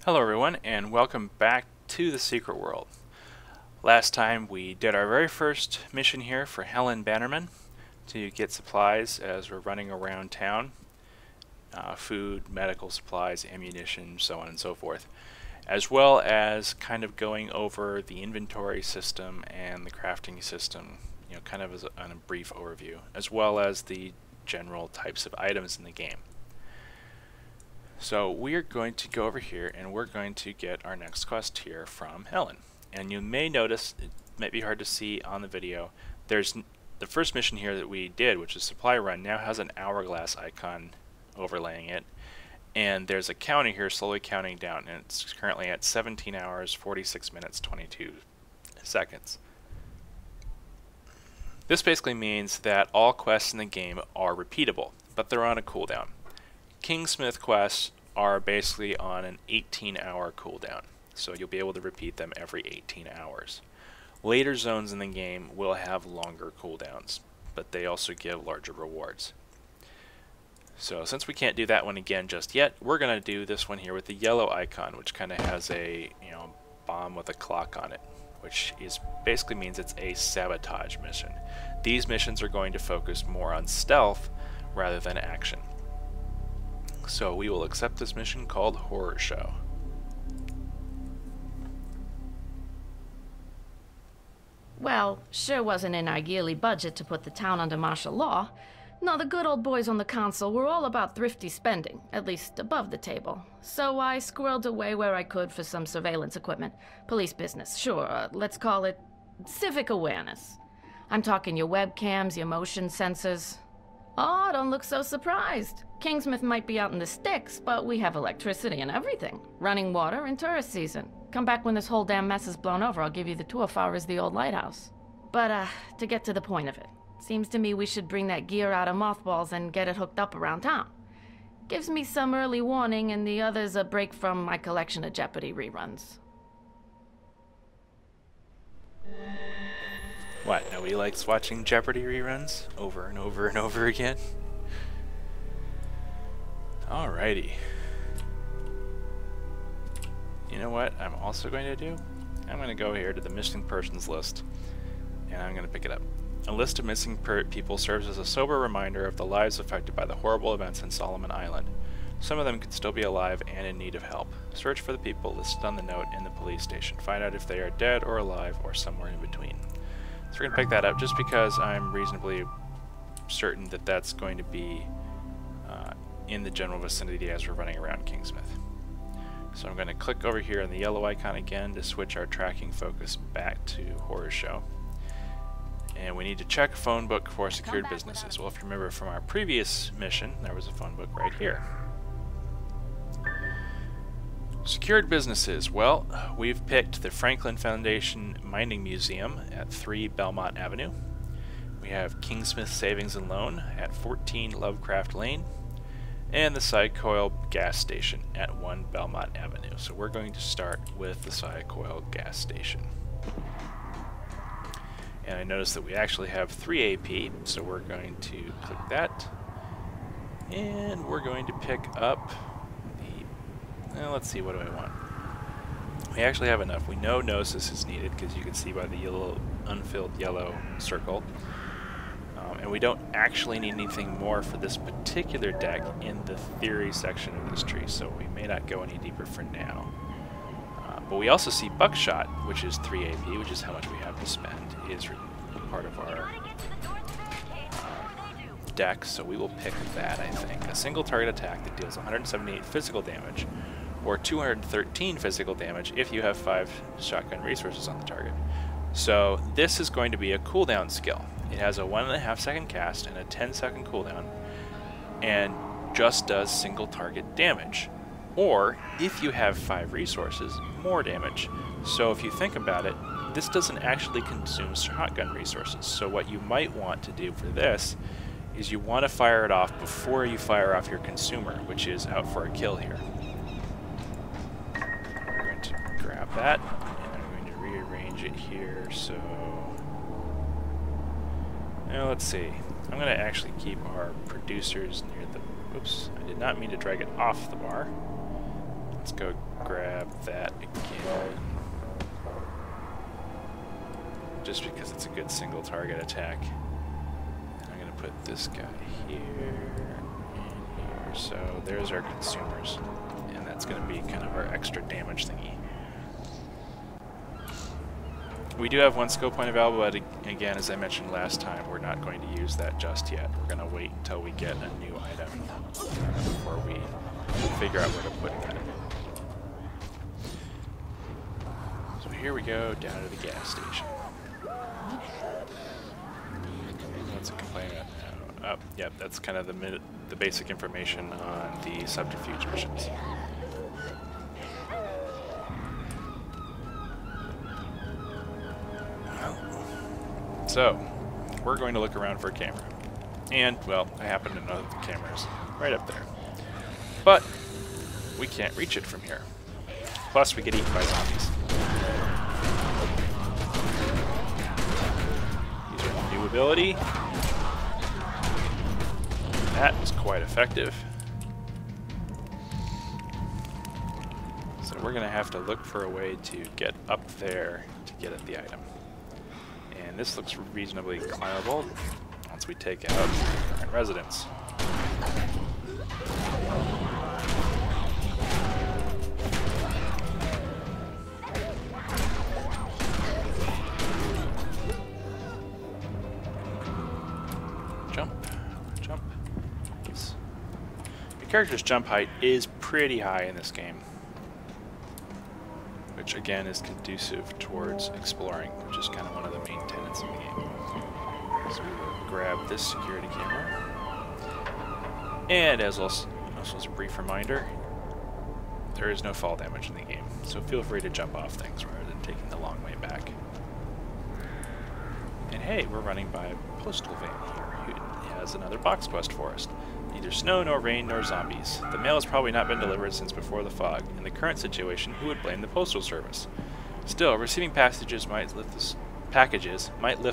Hello everyone, and welcome back to the Secret World. Last time we did our very first mission here for Helen Bannerman to get supplies as we're running around town. Food, medical supplies, ammunition, so on and so forth. As well as kind of going over the inventory system and the crafting system, kind of as a brief overview, as well as the general types of items in the game. So we're going to go over here and we're going to get our next quest here from Helen. And you may notice, it might be hard to see on the video, there's the first mission here that we did, which is supply run, now has an hourglass icon overlaying it. And there's a counter here slowly counting down, and it's currently at 17 hours, 46 minutes, 22 seconds. This basically means that all quests in the game are repeatable, but they're on a cooldown. Kingsmouth quests are basically on an 18-hour cooldown, so you'll be able to repeat them every 18 hours. Later zones in the game will have longer cooldowns, but they also give larger rewards. So since we can't do that one again just yet, we're going to do this one here with the yellow icon, which kind of has a bomb with a clock on it, which basically means it's a sabotage mission. These missions are going to focus more on stealth rather than action. So we will accept this mission called Horror Show. Well, sure wasn't in our yearly budget to put the town under martial law. No, the good old boys on the council were all about thrifty spending, at least above the table. So I squirreled away where I could for some surveillance equipment. Police business, sure, let's call it civic awareness. I'm talking your webcams, your motion sensors. Oh, don't look so surprised. Kingsmouth might be out in the sticks, but we have electricity and everything. Running water in tourist season. Come back when this whole damn mess is blown over, I'll give you the tour far as the old lighthouse. But, to get to the point of it, seems to me we should bring that gear out of mothballs and get it hooked up around town. Gives me some early warning and the others a break from my collection of Jeopardy reruns. What, nobody likes watching Jeopardy reruns over and over and over again? Alrighty. You know what I'm also going to do? I'm going to go here to the missing persons list, and I'm going to pick it up. A list of missing people serves as a sober reminder of the lives affected by the horrible events in Solomon Island. Some of them could still be alive and in need of help. Search for the people listed on the note in the police station. Find out if they are dead or alive or somewhere in between. So we're going to pick that up just because I'm reasonably certain that that's going to be in the general vicinity as we're running around Kingsmouth. So I'm going to click over here on the yellow icon again to switch our tracking focus back to Horror Show. And we need to check phone book for secured businesses. Well, if you remember from our previous mission, there was a phone book right here. Secured businesses. Well, we've picked the Franklin Foundation Mining Museum at 3 Belmont Avenue. We have Kingsmouth Savings and Loan at 14 Lovecraft Lane. And the Psychoil Gas Station at 1 Belmont Avenue. So we're going to start with the Psychoil Gas Station. And I noticed that we actually have 3 AP, so we're going to click that. And we're going to pick up the... let's see, what do I want? We actually have enough. We know Gnosis is needed, because you can see by the yellow, unfilled yellow circle. And we don't actually need anything more for this particular deck in the theory section of this tree, so we may not go any deeper for now. But we also see Buckshot, which is 3 AP, which is how much we have to spend, is part of our deck, so we will pick that, I think. A single target attack that deals 178 physical damage, or 213 physical damage if you have 5 shotgun resources on the target. So this is going to be a cooldown skill. It has a 1.5 second cast and a 10-second cooldown, and just does single target damage. Or, if you have 5 resources, more damage. So if you think about it, this doesn't actually consume shotgun resources. So what you might want to do for this is you want to fire it off before you fire off your consumer, which is out for a kill here. We're going to grab that, and I'm going to rearrange it here, so... Now let's see. I'm going to actually keep our producers near the... Oops, I did not mean to drag it off the bar. Let's go grab that again. Just because it's a good single target attack. And I'm going to put this guy here and here. So there's our consumers. And that's going to be kind of our extra damage thingy. We do have one skill point available, but again, as I mentioned last time, we're not going to use that just yet. We're going to wait until we get a new item before we figure out where to put that. So here we go, down to the gas station. What's it complaining about now? Oh, yep, that's kind of the basic information on the subterfuge missions. So, we're going to look around for a camera. And, well, I happen to know that the camera's right up there. But, we can't reach it from here. Plus, we get eaten by zombies. Use our new ability. That was quite effective. So we're going to have to look for a way to get up there to get at the item. And this looks reasonably climbable once we take out the current residents. Jump, jump. Your character's jump height is pretty high in this game, which again is conducive towards exploring, which is kind of one of the main tenets of the game. So we will grab this security camera. And as also as a brief reminder, there is no fall damage in the game, so feel free to jump off things rather than taking the long way back. And hey, we're running by a postal van here who has another box quest for us. Neither snow, nor rain, nor zombies. The mail has probably not been delivered since before the fog. In the current situation, who would blame the postal service? Still, receiving packages might lift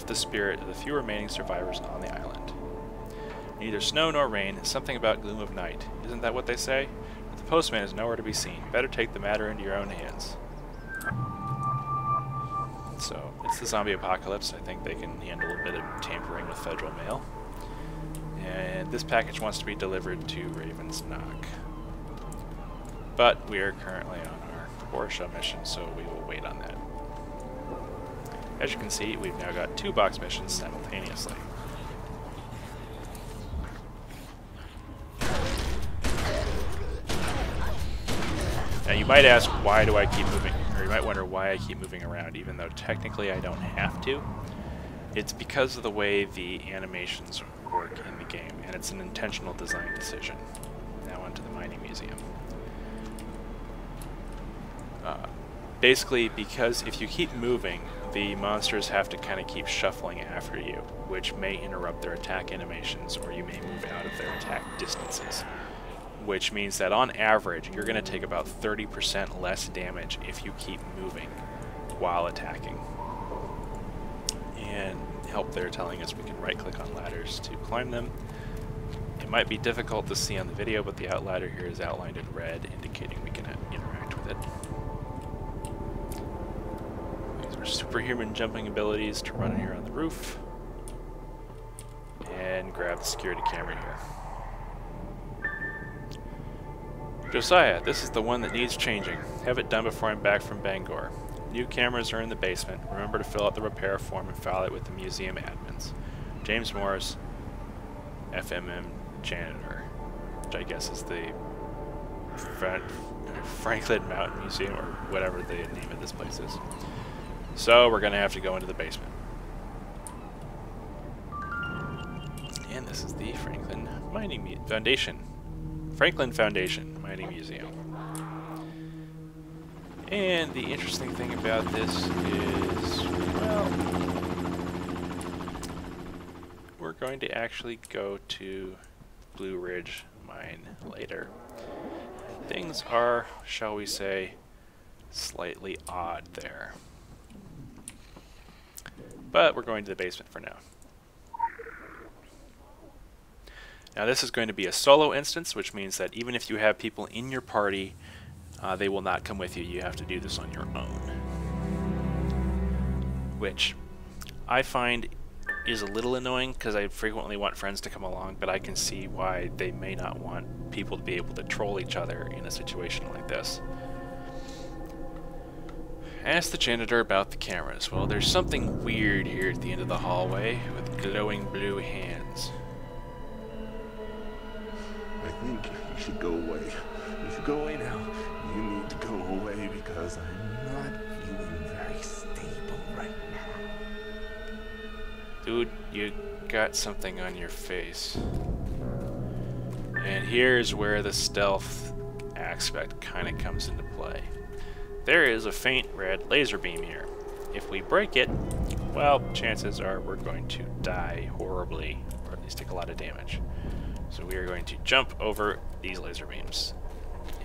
the spirit of the few remaining survivors on the island. Neither snow nor rain, something about gloom of night. Isn't that what they say? But the postman is nowhere to be seen. Better take the matter into your own hands. So, it's the zombie apocalypse. I think they can handle a bit of tampering with federal mail. And this package wants to be delivered to Raven's Knock. But we are currently on our Porsche mission, so we will wait on that. As you can see, we've now got 2 box missions simultaneously. Now you might ask, why do I keep moving? Or you might wonder why I keep moving around, even though technically I don't have to. It's because of the way the animations work in the game, and it's an intentional design decision. Now onto the mining museum. Basically, because if you keep moving, the monsters have to kind of keep shuffling after you, which may interrupt their attack animations, or you may move out of their attack distances. Which means that on average, you're going to take about 30% less damage if you keep moving while attacking. And help there telling us we can right-click on ladders to climb them. It might be difficult to see on the video, but the outladder here is outlined in red, indicating we can interact with it. These are superhuman jumping abilities to run here on the roof. And grab the security camera here. Josiah, this is the one that needs changing. Have it done before I'm back from Bangor. New cameras are in the basement. Remember to fill out the repair form and file it with the museum admins. James Morris, FMM Janitor, which I guess is the Franklin Mountain Museum, or whatever the name of this place is. So we're going to have to go into the basement. And this is the Franklin Foundation Mining Museum. And the interesting thing about this is, well, we're going to actually go to Blue Ridge Mine later. Things are, shall we say, slightly odd there. But we're going to the basement for now. Now this is going to be a solo instance, which means that even if you have people in your party They will not come with you. You have to do this on your own. Which I find is a little annoying because I frequently want friends to come along, but I can see why they may not want people to be able to troll each other in a situation like this. Ask the janitor about the cameras. Well, there's something weird here at the end of the hallway with glowing blue hands. I think you should go away. You should go away now. You need to go away because I'm not feeling very stable right now. Dude, you got something on your face. And here's where the stealth aspect kind of comes into play. There is a faint red laser beam here. If we break it, well, chances are we're going to die horribly, or at least take a lot of damage. So we are going to jump over these laser beams.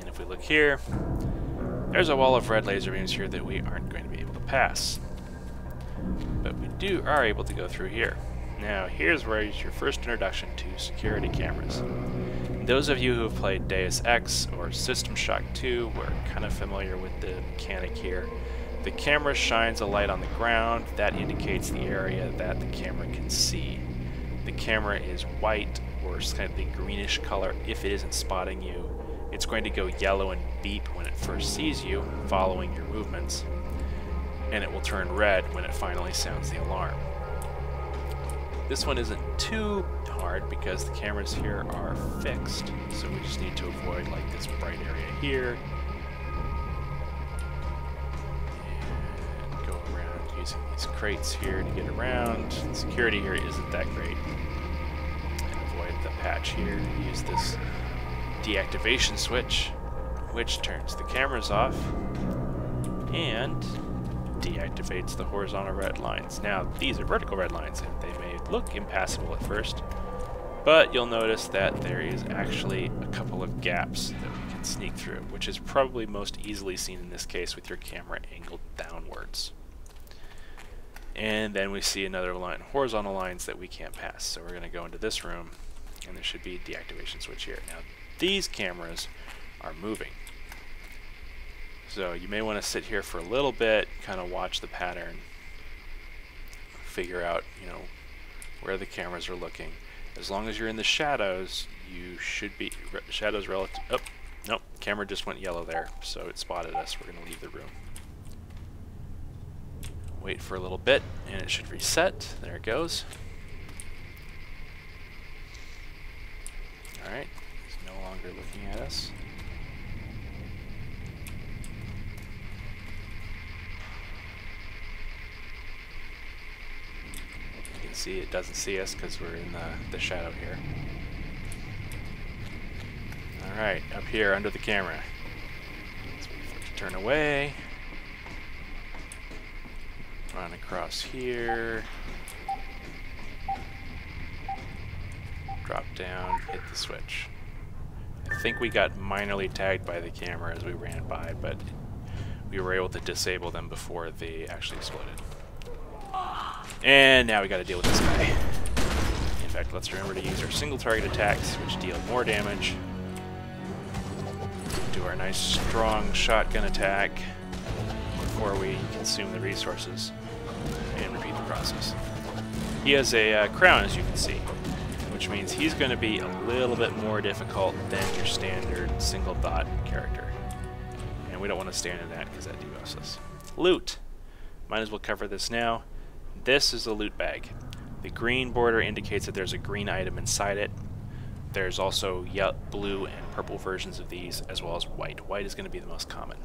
And if we look here, there's a wall of red laser beams here that we aren't going to be able to pass. But we are able to go through here. Now, here's where is your first introduction to security cameras. Those of you who have played Deus Ex or System Shock 2 are kind of familiar with the mechanic here. The camera shines a light on the ground. That indicates the area that the camera can see. The camera is white or slightly greenish color if it isn't spotting you. It's going to go yellow and beep when it first sees you, following your movements. And it will turn red when it finally sounds the alarm. This one isn't too hard because the cameras here are fixed, so we just need to avoid like this bright area here. And go around using these crates here to get around. Security here isn't that great. And avoid the patch here. Use this deactivation switch, which turns the cameras off and deactivates the horizontal red lines. Now, these are vertical red lines, and they may look impassable at first, but you'll notice that there is actually a couple of gaps that we can sneak through, which is probably most easily seen in this case with your camera angled downwards. And then we see another line, horizontal lines that we can't pass. So we're going to go into this room, and there should be a deactivation switch here. Now, these cameras are moving. So you may want to sit here for a little bit, kind of watch the pattern, figure out, you know, where the cameras are looking. As long as you're in the shadows, you should be shadows relative. Oh, nope, camera just went yellow there, so it spotted us. We're going to leave the room. Wait for a little bit, and it should reset. There it goes. All right, it's no longer looking at us. See, it doesn't see us because we're in the shadow here. Alright, up here under the camera. Let's wait for it to turn away. Run across here. Drop down, hit the switch. I think we got minorly tagged by the camera as we ran by, but we were able to disable them before they actually exploded. And now we got to deal with this guy. In fact, let's remember to use our single target attacks, which deal more damage. Do our nice strong shotgun attack before we consume the resources, and repeat the process. He has a crown, as you can see, which means he's going to be a little bit more difficult than your standard single dot character. And we don't want to stand in that because that debuffs us. Loot. Might as well cover this now. This is a loot bag. The green border indicates that there's a green item inside it. There's also blue and purple versions of these, as well as white. White is going to be the most common.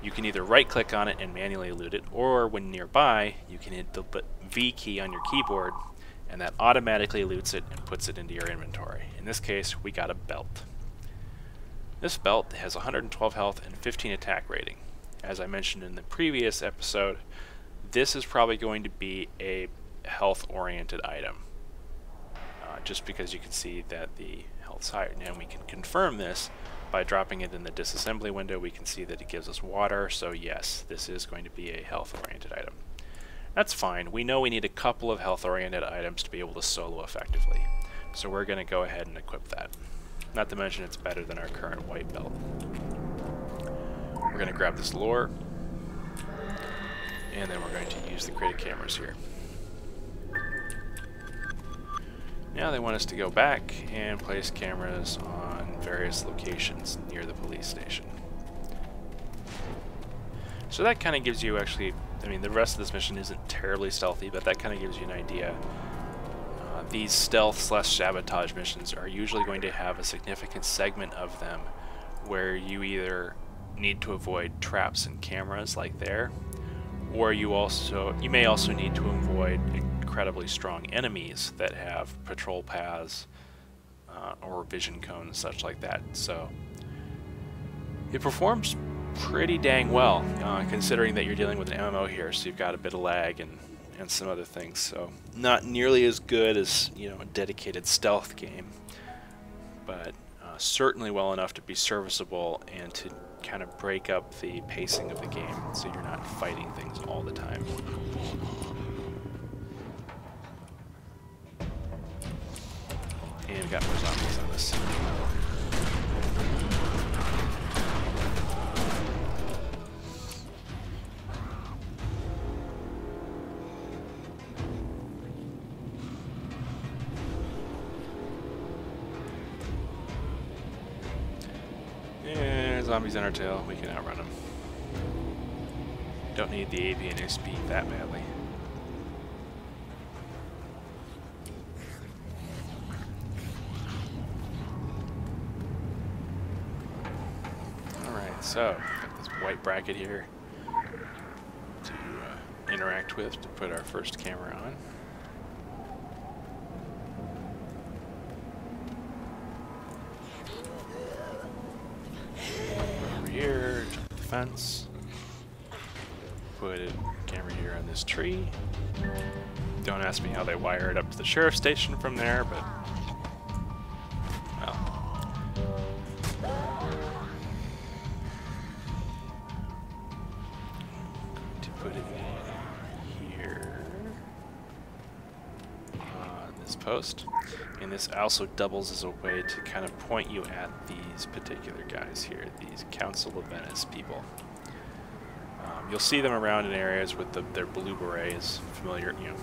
You can either right-click on it and manually loot it, or when nearby, you can hit the V key on your keyboard, and that automatically loots it and puts it into your inventory. In this case, we got a belt. This belt has 112 health and 15 attack rating. As I mentioned in the previous episode, this is probably going to be a health-oriented item, just because you can see that the health's higher. Now we can confirm this by dropping it in the disassembly window. We can see that it gives us water, so yes, this is going to be a health-oriented item. That's fine. We know we need a couple of health-oriented items to be able to solo effectively, so we're going to go ahead and equip that. Not to mention it's better than our current white belt. We're going to grab this lure, and then we're going to use the crate of cameras here. Now they want us to go back and place cameras on various locations near the police station. So that kind of gives you actually, I mean, the rest of this mission isn't terribly stealthy, but that kind of gives you an idea. These stealth/sabotage missions are usually going to have a significant segment of them where you either need to avoid traps and cameras like there, or you may also need to avoid incredibly strong enemies that have patrol paths or vision cones, such like that. So it performs pretty dang well, considering that you're dealing with an MMO here, so you've got a bit of lag and some other things. So not nearly as good as, you know, a dedicated stealth game, but certainly well enough to be serviceable and to kind of break up the pacing of the game, so you're not fighting things all the time. And we've got more zombies on us. Yeah, zombies in our tail. We can outrun them. Don't need the AP and new speed that badly. So, got this white bracket here to interact with to put our first camera on. Over here, jump the fence. Put a camera here on this tree. Don't ask me how they wire it up to the sheriff's station from there, but post, and this also doubles as a way to kind of point you at these particular guys here, these Council of Venice people. You'll see them around in areas with their blue berets, familiar, you know,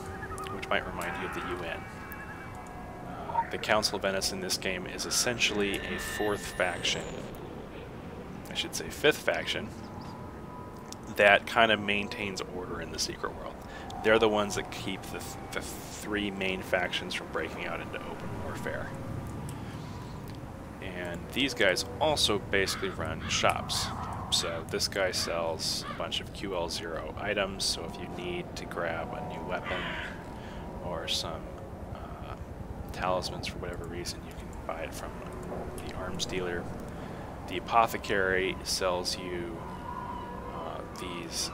which might remind you of the UN. The Council of Venice in this game is essentially a fourth faction, I should say fifth faction, that kind of maintains order in the secret world. They're the ones that keep the three main factions from breaking out into open warfare. And these guys also basically run shops. So this guy sells a bunch of QL0 items, so if you need to grab a new weapon or some talismans for whatever reason, you can buy it from the arms dealer. The apothecary sells you these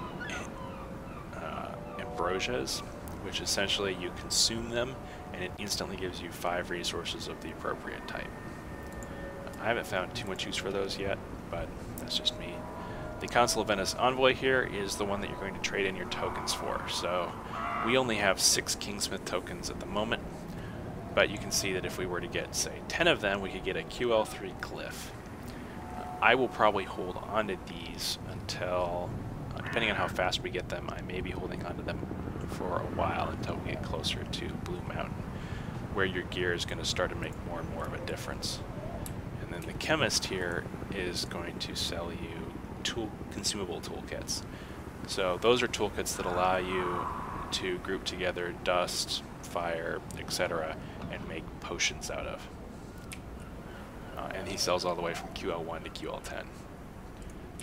ambrosias, which essentially you consume them and it instantly gives you 5 resources of the appropriate type. I haven't found too much use for those yet, but that's just me. The Council of Venice Envoy here is the one that you're going to trade in your tokens for. So we only have 6 Kingsmouth tokens at the moment, but you can see that if we were to get, say, 10 of them, we could get a QL3 glyph. I will probably hold on to these until, depending on how fast we get them, I may be holding on to them for a while until we get closer to Blue Mountain, where your gear is going to start to make more and more of a difference. And then the chemist here is going to sell you consumable toolkits. So those are toolkits that allow you to group together dust, fire, etc., and make potions out of. And he sells all the way from QL1 to QL10.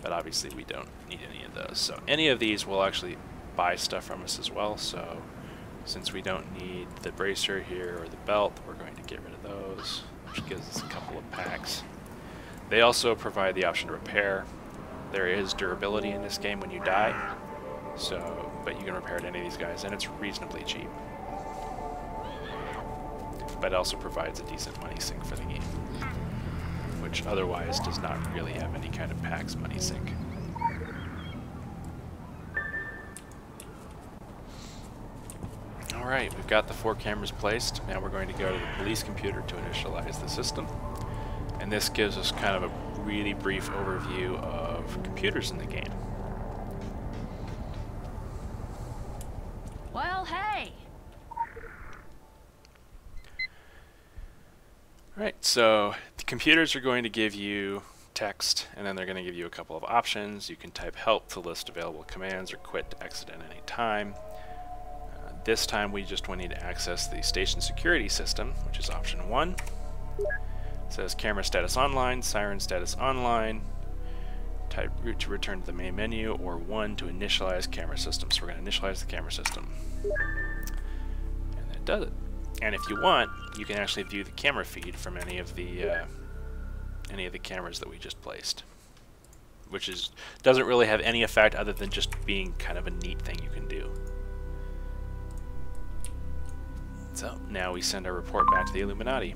But obviously we don't need any of those. So any of these will actually buy stuff from us as well. So since we don't need the bracer here or the belt, we're going to get rid of those, which gives us a couple of packs. They also provide the option to repair. There is durability in this game when you die, but you can repair it to any of these guys, and it's reasonably cheap. But it also provides a decent money sink for the game, which otherwise does not really have any kind of packs money sink. Alright, we've got the 4 cameras placed. Now we're going to go to the police computer to initialize the system. And And this gives us kind of a really brief overview of computers in the game. Well, hey! Alright, so the computers are going to give you text, and then they're going to give you a couple of options. You can type help to list available commands or quit to exit at any time. This time we just need to access the station security system, which is option 1. It says camera status online, siren status online, type root to return to the main menu, or 1 to initialize camera system. So we're going to initialize the camera system. And that does it. And if you want, you can actually view the camera feed from any of the cameras that we just placed, which doesn't really have any effect other than just being kind of a neat thing you can do. So now we send our report back to the Illuminati.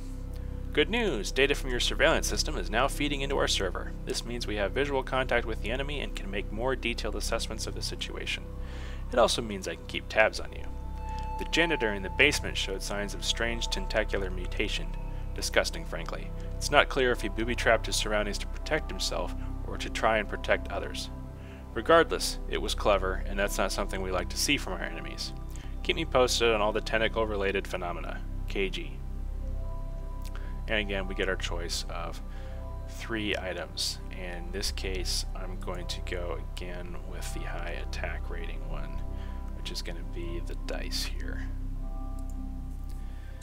Good news! Data from your surveillance system is now feeding into our server. This means we have visual contact with the enemy and can make more detailed assessments of the situation. It also means I can keep tabs on you. The janitor in the basement showed signs of strange tentacular mutation. Disgusting, frankly. It's not clear if he booby-trapped his surroundings to protect himself or to try and protect others. Regardless, it was clever, and that's not something we like to see from our enemies. Keep me posted on all the tentacle-related phenomena. KG. And again, we get our choice of 3 items. In this case, I'm going to go again with the high attack rating one, which is going to be the dice here.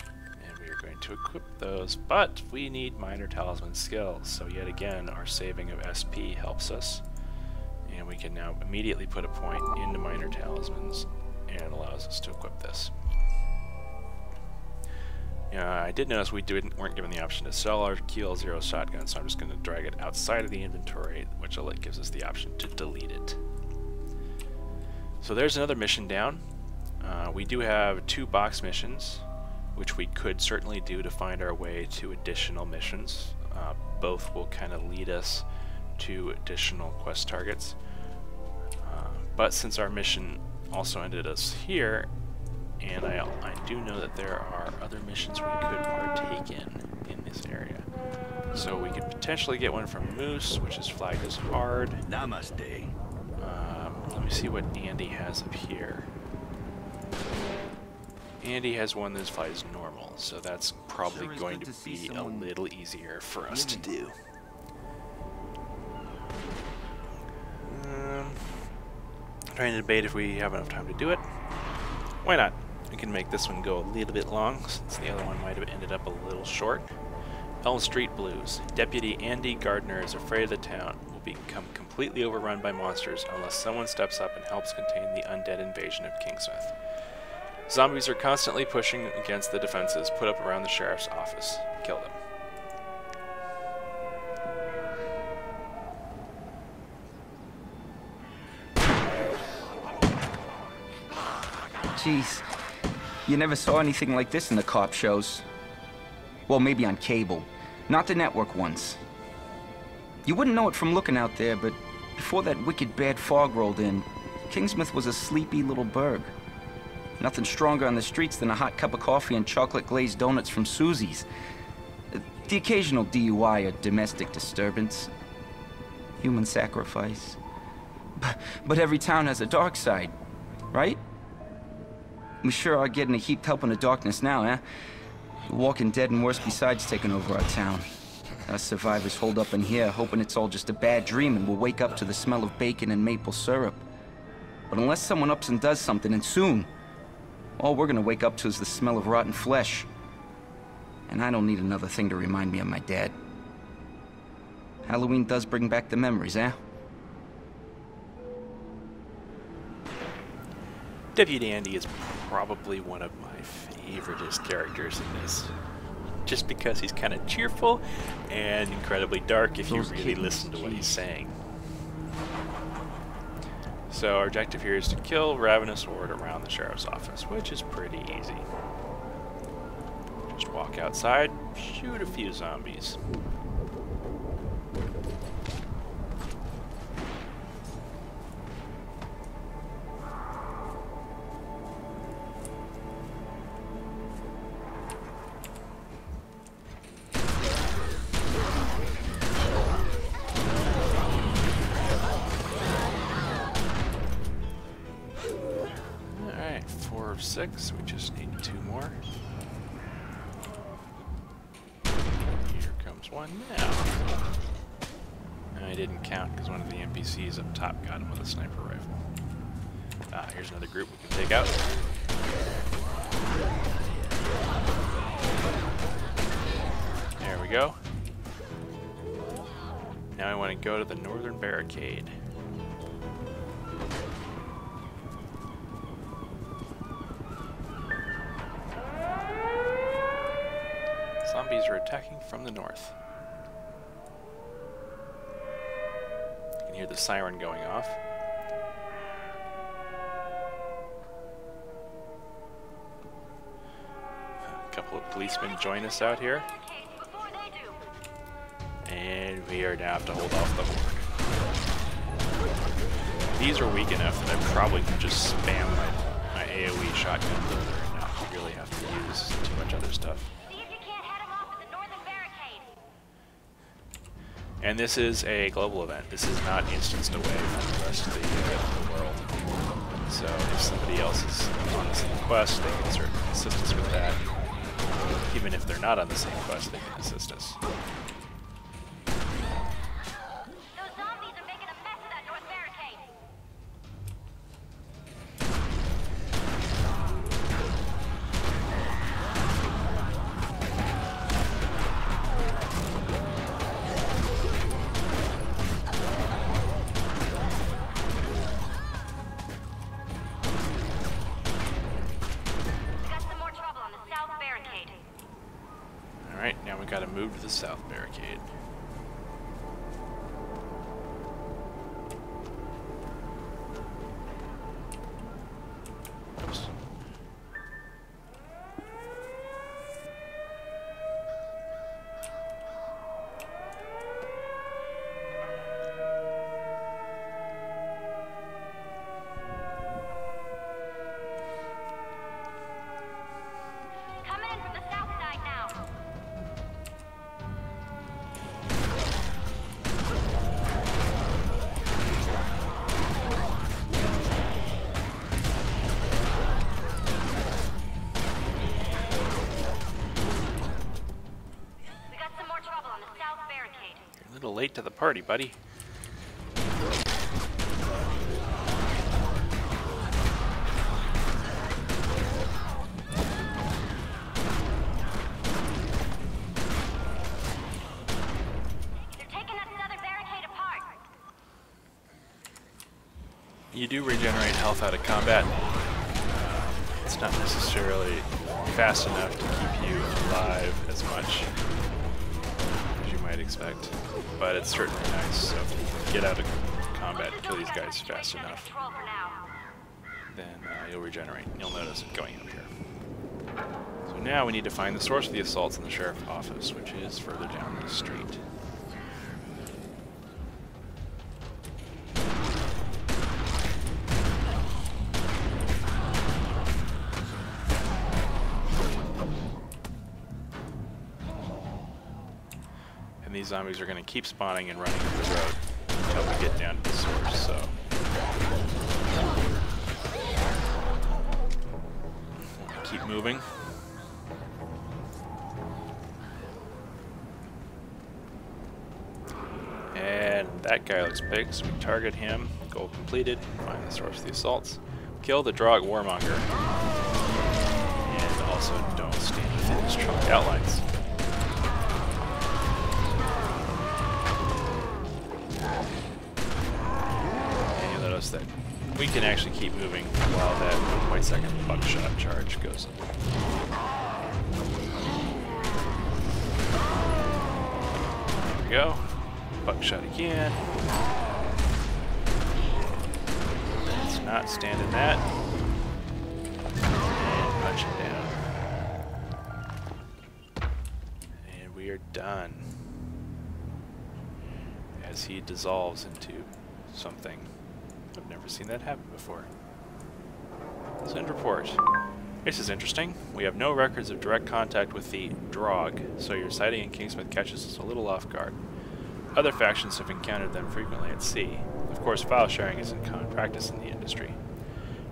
And we are going to equip those, but we need minor talisman skills. So yet again, our saving of SP helps us. And we can now immediately put a point into minor talismans, and it allows us to equip this. I did notice we weren't given the option to sell our QL0 shotgun, so I'm just going to drag it outside of the inventory, which gives us the option to delete it. So there's another mission down. We do have 2 box missions, which we could certainly do to find our way to additional missions. Both will kind of lead us to additional quest targets. But since our mission also ended us here, and I do know that there are other missions we could partake in this area. So we could potentially get one from Moose, which is flagged as hard. Namaste. Let me see what Andy has up here. Andy has one that's flagged as normal, so that's probably going to be a little easier for us to do. Trying to debate if we have enough time to do it. Why not? We can make this one go a little bit long, since the other one might have ended up a little short. Elm Street Blues. Deputy Andy Gardner is afraid of the town will become completely overrun by monsters unless someone steps up and helps contain the undead invasion of Kingsmouth. Zombies are constantly pushing against the defenses put up around the sheriff's office. Kill them. Jeez, you never saw anything like this in the cop shows. Well, maybe on cable, not the network ones. You wouldn't know it from looking out there, but before that wicked bad fog rolled in, Kingsmouth was a sleepy little burg. Nothing stronger on the streets than a hot cup of coffee and chocolate-glazed donuts from Susie's. The occasional DUI or domestic disturbance. Human sacrifice. But every town has a dark side, right? We sure are getting a heap help in the darkness now, eh? The Walking Dead and worse besides taking over our town. Us survivors hold up in here, hoping it's all just a bad dream and we'll wake up to the smell of bacon and maple syrup. But unless someone ups and does something, and soon, all we're gonna wake up to is the smell of rotten flesh. And I don't need another thing to remind me of my dad. Halloween does bring back the memories, eh? Deputy Andy is probably one of my favoriteest characters in this. Just because he's kind of cheerful and incredibly dark if you really listen to what he's saying. So our objective here is to kill ravenous horde around the sheriff's office, which is pretty easy. Just walk outside, shoot a few zombies. of 6. We just need 2 more. Here comes one now. I didn't count because one of the NPCs up top got him with a sniper rifle. Here's another group we can take out. There we go. Now I want to go to the northern barricade. Zombies are attacking from the north. You can hear the siren going off. A couple of policemen join us out here. And we are now have to hold off the horde. These are weak enough that I probably can just spam my AoE shotgun further and not really have to use too much other stuff. And this is a global event. This is not instanced away from the rest of the world. So if somebody else is on the same quest, they can certainly assist us with that. Even if they're not on the same quest, they can assist us. Those zombies are making a mess of that north barricade. Alright, now we gotta move to the south barricade. Oops. Coming in from the south side now. We got some more trouble on the south barricade. You're a little late to the party, buddy. They're taking that southern barricade apart. You do regenerate health out of combat. It's not necessarily fast enough to keep you alive as much as you might expect, but it's certainly nice. So if you can get out of combat and kill these guys fast enough, Control for now. then you'll regenerate. You'll notice it going up here. So now we need to find the source of the assaults in the sheriff's office, which is further down the street. And these zombies are going to keep spawning and running up the road until we get down to the source, so... keep moving. And that guy looks big, so we target him. Goal completed. Find the source of the assaults. Kill the Drog Warmonger. And also don't stand within his trunk outlines. And you'll notice that we can actually keep moving while that 1.2 buckshot charge goes up. There we go. Buckshot again. Let's not stand in that. And punch him down. And we are done. As he dissolves into something. I've never seen that happen before. Send report. This is interesting. We have no records of direct contact with the Drog, so your sighting in Kingsmouth catches us a little off guard. Other factions have encountered them frequently at sea. Of course, file sharing isn't common practice in the industry.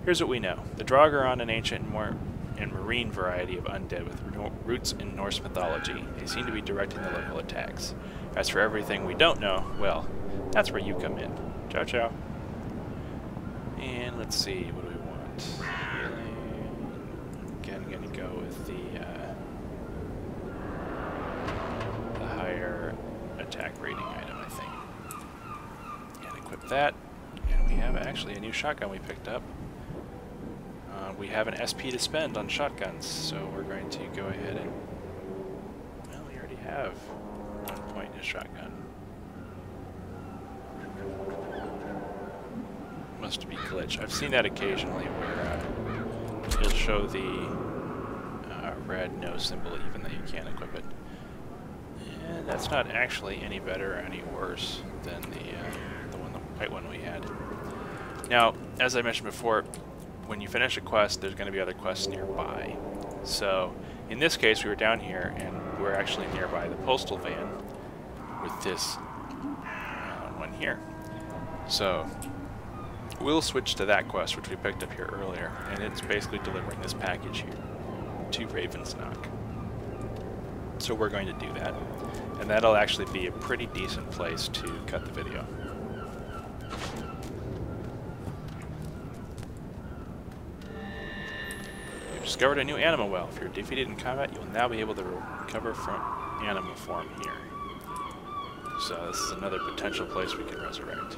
Here's what we know. The Draug are an ancient and marine variety of undead with roots in Norse mythology. They seem to be directing the local attacks. As for everything we don't know, well, that's where you come in. Ciao, ciao. And let's see, what do we want? Healing. Again, I'm going to go with the higher attack rating item, I think. And equip that. And we have actually a new shotgun we picked up. We have an SP to spend on shotguns, so we're going to go ahead and... Well, we already have 1 point in a shotgun. Must be glitch. I've seen that occasionally where it'll show the red no symbol even though you can't equip it. And that's not actually any better or any worse than the white one we had. Now, as I mentioned before, when you finish a quest, there's going to be other quests nearby. So, in this case, we were down here, and we're actually nearby the postal van with this one here. So, we'll switch to that quest, which we picked up here earlier, and it's basically delivering this package here to Raven's Knock. So we're going to do that, and that'll actually be a pretty decent place to cut the video. Discovered a new animal well. If you're defeated in combat, you will now be able to recover from animal form here. So this is another potential place we can resurrect.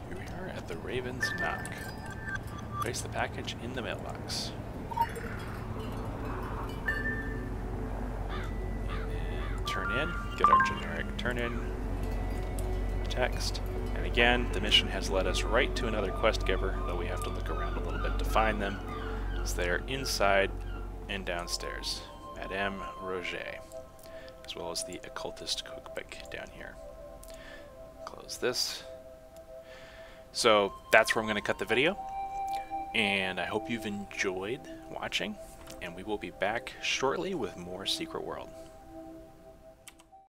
Here we are at the Raven's Knock. Place the package in the mailbox. Turn in, get our generic turn in text, and again the mission has led us right to another quest giver, though we have to look around a little bit to find them, as they are inside and downstairs. Madame Roger, as well as the occultist cookbook down here. Close this. So that's where I'm going to cut the video, and I hope you've enjoyed watching, and we will be back shortly with more Secret World.